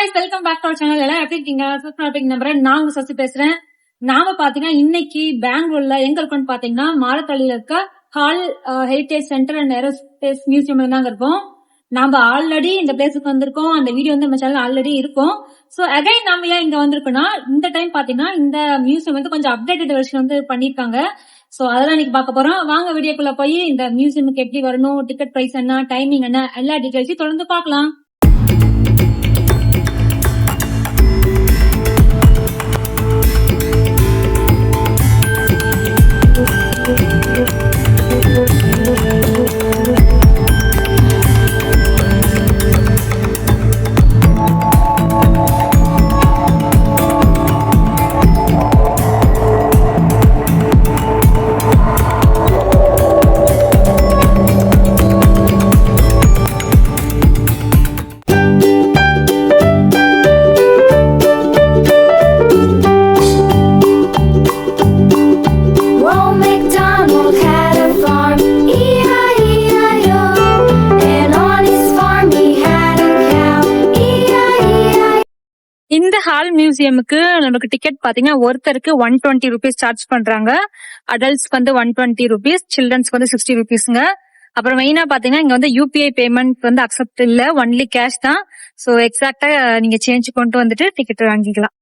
guys, welcome back to our channel. எல்லாம் எப்படி இருக்கீங்க? சூப்பரா இருப்பீங்க நம்புறேன். நான் உங்க சசி பேசுறேன். நாம பாத்தீங்கன்னா இன்னைக்கு பெங்களூர்ல எங்க இருக்கோம்னு பாத்தீங்கன்னா மாரத்தள்ளியில இருக்க hall heritage centre and aerospace museum தாங்க இருக்கோம். நாம ஆல்ரெடி இந்த பிளேஸுக்கு வந்திருக்கோம். அந்த வீடியோ வந்து நம்ம சேனல் ஆல்ரெடி இருக்கும். சோ அகைன் நாம ஏன் இங்க வந்திருக்கோம்னா இந்த டைம் பாத்தீங்கன்னா இந்த மியூசியம் வந்து கொஞ்சம் அப்டேட்டட் வெர்ஷன் வந்து பண்ணிருக்காங்க. சோ அதெல்லாம் இன்னைக்கு பார்க்க போறோம். வாங்க வீடியோக்குள்ள போய் இந்த மியூசியமுக்கு எப்படி வரணும், டிக்கெட் பிரைஸ் என்ன, டைமிங் என்ன, எல்லா டீடைல்ஸையும் தொடர்ந்து பார்க்கலாம். இந்த ஹால் மியூசியமுக்கு நமக்கு டிக்கெட் பாத்தீங்கன்னா ஒருத்தருக்கு 120 rupees சார்ஜ் பண்றாங்க. அடல்ட்ஸ்க்கு வந்து 120 rupees, சில்ட்ரன்ஸ்க்கு வந்து 60 rupeesங்க. அப்புறம் மெயினா பாத்தீங்கன்னா இங்க வந்து யூபிஐ பேமெண்ட் வந்து அக்செப்ட் இல்ல, ஒன்லி கேஷ் தான். சோ எக்ஸாக்டா நீங்க சேஞ்ச் கொண்டு வந்துட்டு டிக்கெட் வாங்கிக்கலாம்.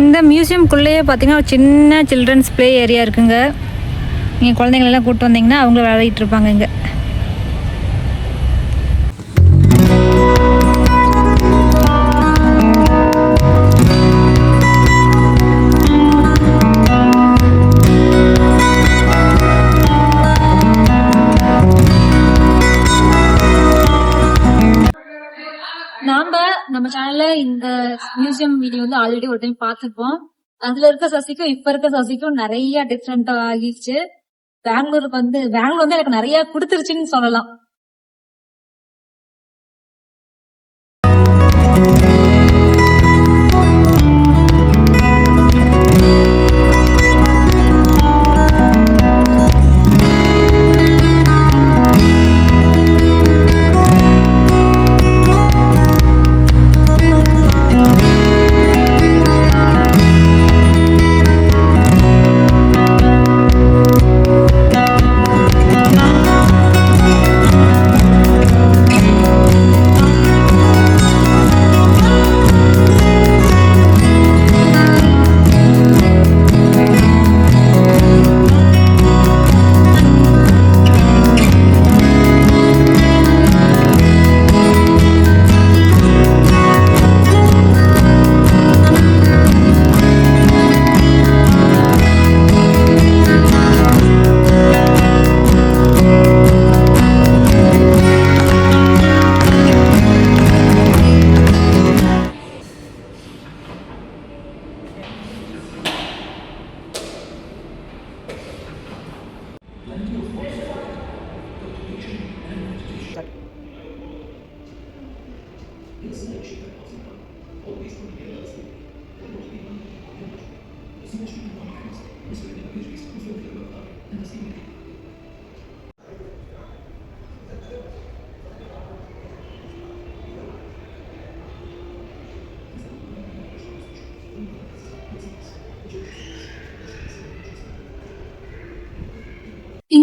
இந்த மியூசியம்குள்ளேயே பார்த்தீங்கன்னா ஒரு சின்ன சில்ட்ரன்ஸ் ப்ளே ஏரியா இருக்குங்க. நீங்கள் குழந்தைங்களெல்லாம் கூப்பிட்டு வந்தீங்கன்னா அவங்க விளையாடிட்டு இருப்பாங்க இங்கே. நம்ம சேனல்ல இந்த மியூசியம் வீடியோ வந்து ஆல்ரெடி ஒரு டைம் பார்த்துருப்போம். அதுல இருக்க சசிக்கும் இப்ப இருக்க சசிக்கும் நிறைய டிஃப்ரெண்ட் ஆகிடுச்சு. பெங்களூர் வந்து எனக்கு நிறைய கொடுத்துருச்சுன்னு சொல்லலாம்.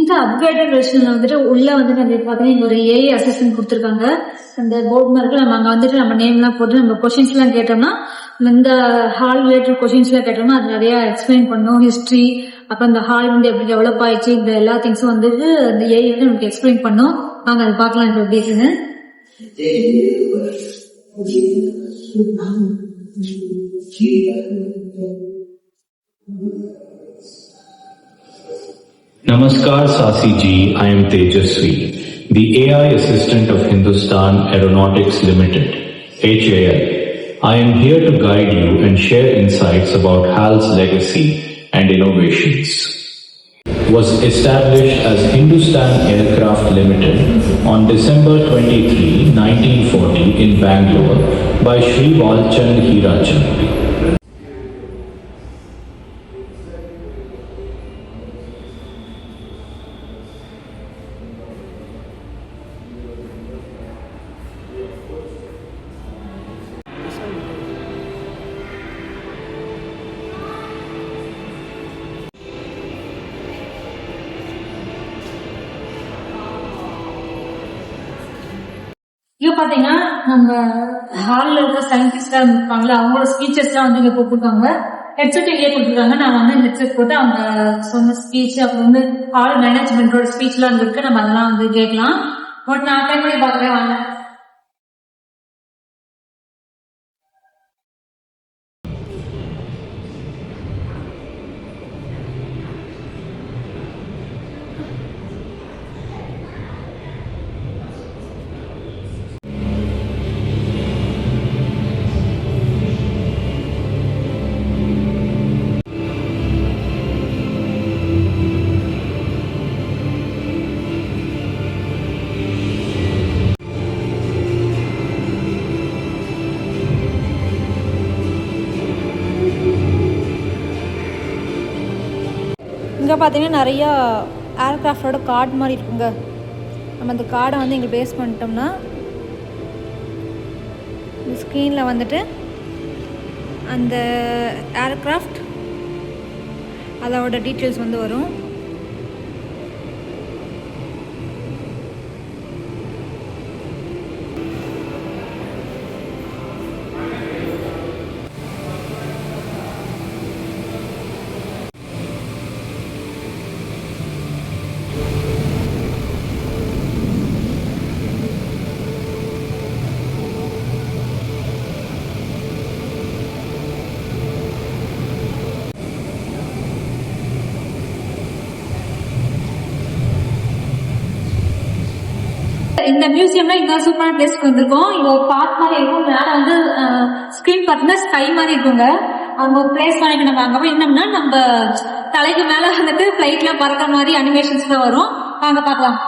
இந்த அப்கிரேடட் வெர்ஷன்ல வந்துட்டு உள்ள வந்துட்டு நம்ம பாத்தீங்கன்னா இங்க ஒரு ஏஐ அசிஸ்டன்ட் கொடுத்துருக்காங்க. அந்த போர்டு மார்க்கு நம்ம அங்க வந்துட்டு நம்ம நேம் எல்லாம் போட்டு நம்ம கொஸ்டின்ஸ் எல்லாம் கேட்டோம்னா இந்த ஹால் ரிலேட்டட் கொஸ்டின்ஸ் எல்லாம் கேட்டோம்னா அது நிறைய எக்ஸ்பிளைன் பண்ணும். ஹிஸ்டரி, அப்புறம் இந்த ஹால் வந்து எப்படி டெவலப் ஆயிடுச்சு, இந்த எல்லா திங்ஸும் வந்துட்டு இந்த ஏஐ வந்து நமக்கு எக்ஸ்பிளைன் பண்ணும். நாங்க அதை பார்க்கலாம் இப்போ எப்படி இருக்குன்னு. Namaskar Sasi ji, I am Tejasvi, the AI assistant of Hindustan Aeronautics Limited, HAL. I am here to guide you and share insights about HAL's legacy and innovations. Was established as Hindustan Aircraft Limited on December 23, 1940 in Bangalore by Shri Walchand Hirachand. இங்க பாத்தீங்கன்னா நம்ம ஹால்ல இருக்க scientist எல்லாம் இருப்பாங்களா, அவங்களோட speeches எல்லாம் வந்து இங்க போட்டுருக்காங்க. ஹெட்செட் இங்கே கொடுத்துருக்காங்க. நான் வந்து ஹெட்செட் போட்டு அவங்க சொன்ன ஸ்பீச், அப்புறம் வந்து ஹால் மேனேஜ்மெண்டோட ஸ்பீச் எல்லாம் இருக்கு. நம்ம அதெல்லாம் வந்து கேட்கலாம். பட் நான் ட்ரை பண்ணி பாக்குறேன் வாங்க. இங்கே பார்த்தீங்கன்னா நிறையா ஏர்க்ராஃப்டோட கார்டு மாதிரி இருக்குங்க. நம்ம அந்த கார்டை வந்து இங்கே பேஸ் பண்ணிட்டோம்னா இந்த ஸ்க்ரீனில் வந்துட்டு அந்த ஏர்க்ராஃப்ட் அதோட டீட்டெயில்ஸ் வந்து வரும். இந்த மியூசியம்ல இங்க சூப்பரான பிளேஸ்க்கு வந்திருக்கோம். இங்க ஒரு பார்க் மாதிரி இருக்கும். மேல வந்து ஸ்கிரீன் பார்த்தீங்கன்னா ஸ்கை மாதிரி இருக்குங்க. அங்க ஒரு பிளேஸ் வாங்கி நம்ம அங்க போய் என்னம்னா நம்ம தலைக்கு மேல வந்துட்டு பிளைட்ல பறக்கிற மாதிரி அனிமேஷன்ஸ் தான் வரும். வாங்க பார்க்கலாம்.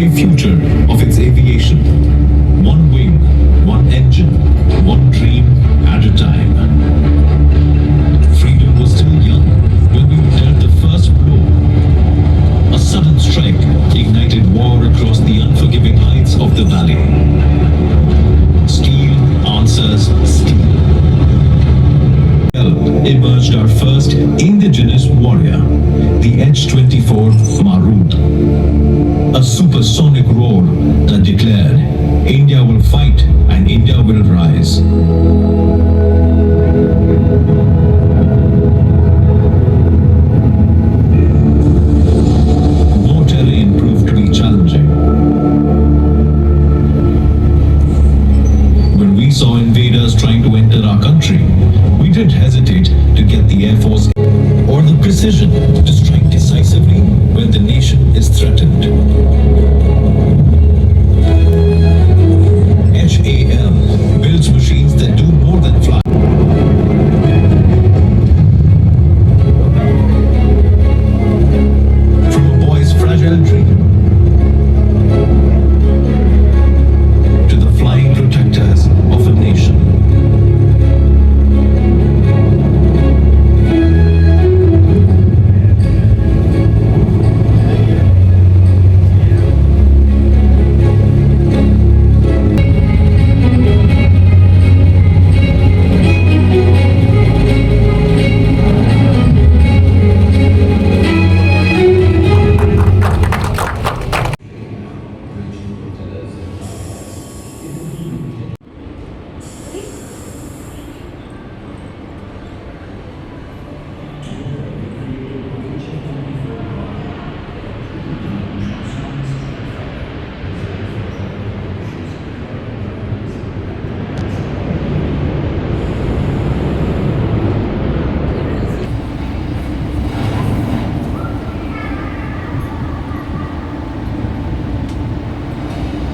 very future of its aviation. One wing, one engine, one dream at a time. Freedom was still young when we dealt the first blow. A sudden strike ignited war across the unforgiving heights of the valley. Steel answers steel. Emerged our first indigenous warrior, the H-24 Maroon. A supersonic roar that declared, India will fight and India will rise. War terrain proved to be challenging. When we saw invaders trying to enter our country, we didn't hesitate to get the Air Force or the precision to strike decisively when the nation is threatened. HAL builds machines that do more than fly. From a boy's fragile dream to the flying protectors of a nation.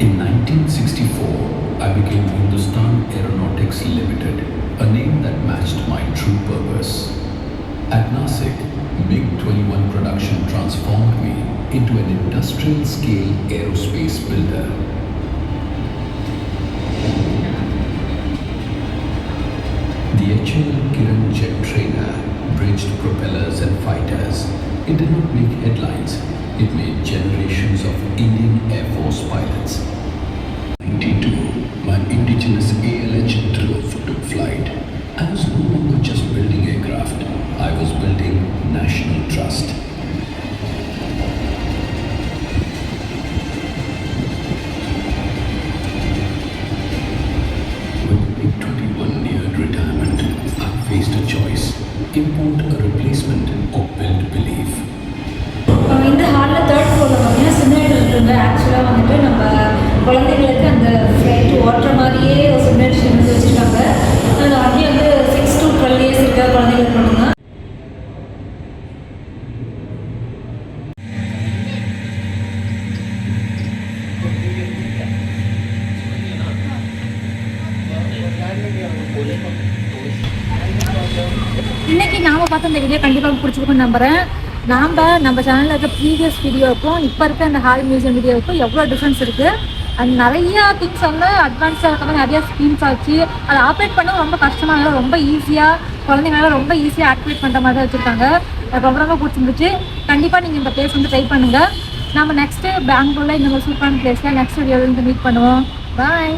In 1964, I became Hindustan Aeronautics Limited, a name that matched my true purpose. At Nasik, MiG-21 production transformed me into an industrial-scale aerospace builder. The HAL Kiran jet trainer bridged propellers and fighters. It did not make headlines. It made generations of Indian Air Force pilots. 92, my indigenous ALH drove took flight. I was no longer just building aircraft. I was building national trust. When MiG-21 neared retirement, I faced a choice: import a replacement or build belief. இந்த ஹாலில் third ஃப்ளோரில் பார்த்தீங்கன்னா simulator இருக்குங்க. ஆக்சுவலாக வந்துட்டு நம்ம குழந்தைங்களுக்கு அந்த ஃப்ளைட் ஓட்டுற மாதிரியே ஒரு சிமுலேஷன் வந்து வச்சுருக்காங்க. அது அப்படியே வந்து 6 to 12 இயர்ஸ் இருக்கிற குழந்தைங்களுக்கு மட்டும்தான். இன்னைக்கு நாம பார்த்த இந்த வீடியோ கண்டிப்பாக பிடிச்சிருக்குன்னு நம்புறேன். நம்ம சேனலில் இருக்க ப்ரீவியஸ் வீடியோவுக்கும் இப்போ இருக்க இந்த ஹால் மியூசியம் வீடியோவுக்கும் எவ்வளோ டிஃப்ரென்ஸ் இருக்குது. அது நிறையா திங்ஸ் வந்து அட்வான்ஸாக இருக்க நிறையா ஸ்கீம்ஸ் ஆச்சு. அதை ஆப்ரேட் பண்ண ரொம்ப கஷ்டமாக ரொம்ப ஈஸியாக குழந்தைங்களால ரொம்ப ஈஸியாக ஆக்டிவேட் பண்ணுற மாதிரி தான் வச்சுருக்காங்க. எனக்கு ரொம்ப ரொம்ப பிடிச்சிருந்துச்சு. கண்டிப்பாக நீங்கள் இந்த பிளேஸ் வந்து ட்ரை பண்ணுங்கள். நம்ம நெக்ஸ்ட்டு பெங்களூரில் இந்த மாதிரி சூப்பரான பிளேஸில் நெக்ஸ்ட் வீடியோவில் மீட் பண்ணுவோம். பாய்.